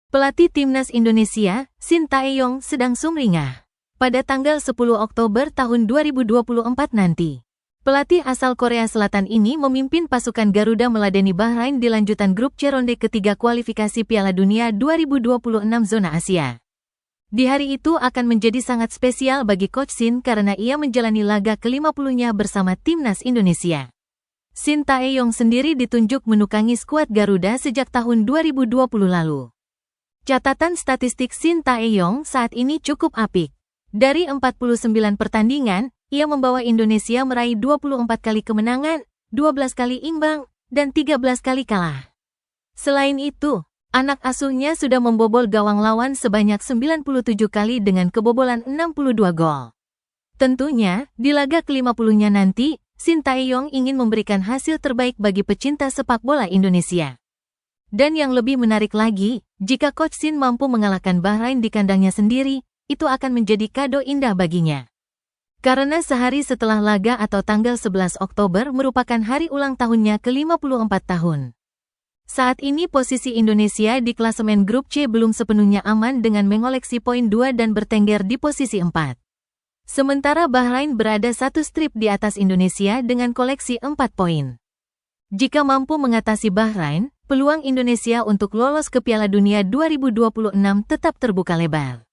Pelatih Timnas Indonesia, Shin Tae-yong sedang sumringah. Pada tanggal 10 Oktober tahun 2024 nanti, pelatih asal Korea Selatan ini memimpin pasukan Garuda meladeni Bahrain di lanjutan grup C ronde ketiga kualifikasi Piala Dunia 2026 zona Asia. Di hari itu akan menjadi sangat spesial bagi Coach Shin karena ia menjalani laga ke-50-nya bersama Timnas Indonesia. Shin Tae-yong sendiri ditunjuk menukangi skuad Garuda sejak tahun 2020 lalu. Catatan statistik Shin Tae-yong saat ini cukup apik. Dari 49 pertandingan, ia membawa Indonesia meraih 24 kali kemenangan, 12 kali imbang, dan 13 kali kalah. Selain itu, anak asuhnya sudah membobol gawang lawan sebanyak 97 kali dengan kebobolan 62 gol. Tentunya, di laga ke-50-nya nanti, Shin Tae-yong ingin memberikan hasil terbaik bagi pecinta sepak bola Indonesia. Dan yang lebih menarik lagi, jika Coach Shin mampu mengalahkan Bahrain di kandangnya sendiri, itu akan menjadi kado indah baginya. Karena sehari setelah laga atau tanggal 11 Oktober merupakan hari ulang tahunnya ke-54 tahun. Saat ini posisi Indonesia di klasemen grup C belum sepenuhnya aman dengan mengoleksi poin 2 dan bertengger di posisi 4. Sementara Bahrain berada satu strip di atas Indonesia dengan koleksi 4 poin. Jika mampu mengatasi Bahrain, peluang Indonesia untuk lolos ke Piala Dunia 2026 tetap terbuka lebar.